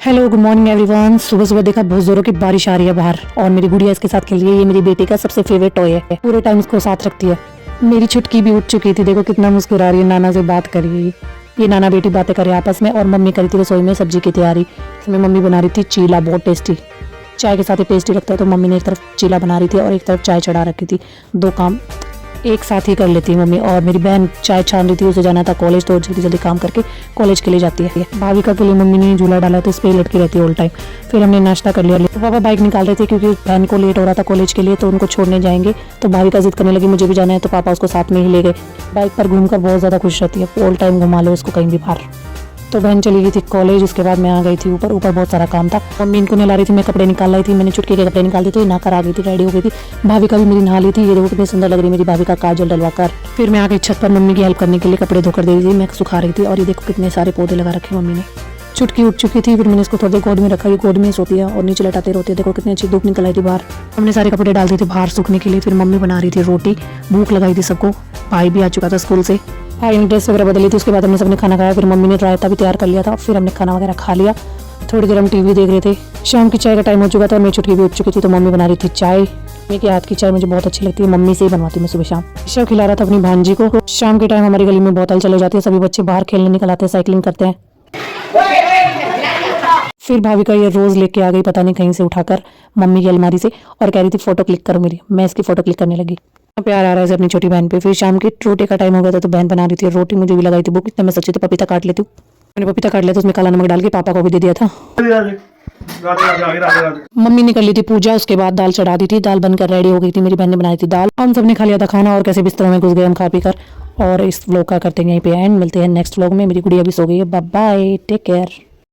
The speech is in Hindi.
Hello good morning everyone. सुबह सुबह देखा बहुत जोरों की बारिश आ रही है बाहर और मेरी गुड़िया इसके साथ खेल रही है। ये मेरी बेटी का सबसे फेवरेट टॉय है, पूरे टाइम इसको साथ रखती है। मेरी छुटकी भी उठ चुकी थी, देखो कितना मुस्कुरा रही है, नाना से बात कर रही है। ये नाना बेटी बातें कर रहे आपस में और मम्मी करी थी रसोई में सब्जी की तैयारी। इसमें मम्मी बना रही थी चीला, बहुत टेस्टी, चाय के साथ ही टेस्टी लगता है। तो मम्मी ने एक तरफ चीला बना रही थी और एक तरफ चाय चढ़ा रखी थी। दो काम एक साथ ही कर लेती है मम्मी। और मेरी बहन चाय छान रही थी, उसे जाना था कॉलेज, तो जल्दी जल्दी काम करके कॉलेज के लिए जाती है। भाविका के लिए मम्मी ने झूला डाला तो इस पे लटकी रहती है ऑल टाइम। फिर हमने नाश्ता कर लिया। तो पापा बाइक निकाल रहे थे क्योंकि बहन को लेट हो रहा था कॉलेज के लिए, तो उनको छोड़ने जाएंगे। तो भाविका जिद करने लगी मुझे भी जाना है, तो पापा उसको साथ में ही ले गए। बाइक पर घूमकर बहुत ज़्यादा खुश रहती है, ऑल टाइम घुमा लो इसको कहीं भी बाहर। तो बहन चली गई थी कॉलेज, उसके बाद मैं आ गई थी ऊपर बहुत सारा काम था। मम्मी इनको नहला रही थी, मैं कपड़े निकाल रही थी। मैंने छुटकी के कपड़े निकाल दिए थे, नहाकर आ गई थी, रेडी हो गई थी। भाविका भी मेरी नहा ली थी। ये देखो कितनी सुंदर लग रही मेरी भाविका काजल डलवा कर। फिर मैं आ गई छत पर मम्मी की हेल्प करने के लिए, कपड़े धोकर दे दी थी, मैं सुखा रही थी। और ये देखो कितने सारे पौधे लगा रखे मम्मी ने। छुटकी उठ चुकी थी, फिर मैंने इसको थोड़ी देर गोद में रखा। ये गोद में सोती है और नीचे लटाते रोते। देखो कितनी अच्छी धूप निकल आई थी बाहर। हमने सारे कपड़े डाल दिए थे बाहर सूखने के लिए। फिर मम्मी बना रही थी रोटी, भूख लगाई थी सबको। भाई भी आ चुका था स्कूल से। भाई ने ड्रेस वगैरह बदली थी, उसके बाद हमने सबने खाना खाया। फिर मम्मी ने रायता भी तैयार कर लिया था। फिर हमने खाना वगैरह खा लिया। थोड़ी देर हम टीवी देख रहे थे। शाम की चाय का टाइम हो चुका था और मेरी छुटकी भी उठ चुकी थी। तो मम्मी बना रही थी चाय। मम्मी के हाथ की चाय मुझे बहुत अच्छी लगती है, मम्मी से ही बनवाती हूँ मैं सुबह शाम। ईशा खिला रहा था अपनी भांजी को। शाम के टाइम हमारी गली में बहुत हलचल हो जाती है, सभी बच्चे बाहर खेलने निकल आते हैं, साइकिलिंग करते हैं। फिर भाविका ये रोज लेके आ गई, पता नहीं कहीं से उठाकर मम्मी की अलमारी से, और कह रही थी फोटो क्लिक करो मेरी। मैं इसकी फोटो क्लिक करने लगी। प्यार आ रहा है अपनी छोटी बहन पे। फिर शाम की रोटी का टाइम हो गया था, तो बहन बना रही थी रोटी, मुझे भी लगाई थी भूख। इतने मैं सोची थी पपीता काट लेती हूँ। मैंने पपीता काट लिया था, उसमें काला नमक डाल के पापा को भी दे दिया था। मम्मी ने कर ली थी पूजा, उसके बाद दाल चढ़ा दी थी। दाल बनकर रेडी हो गई थी, मेरी बहन ने बनाई थी दाल। हम सब ने खा लिया था खाना और कैसे बिस्तरों में घुस गए हम खा पी कर। और इस व्लॉग का करते हैं यहीं पे एंड। मिलते हैं नेक्स्ट व्लॉग में। मेरी गुड़िया भी सो गई है। Bye bye, take care.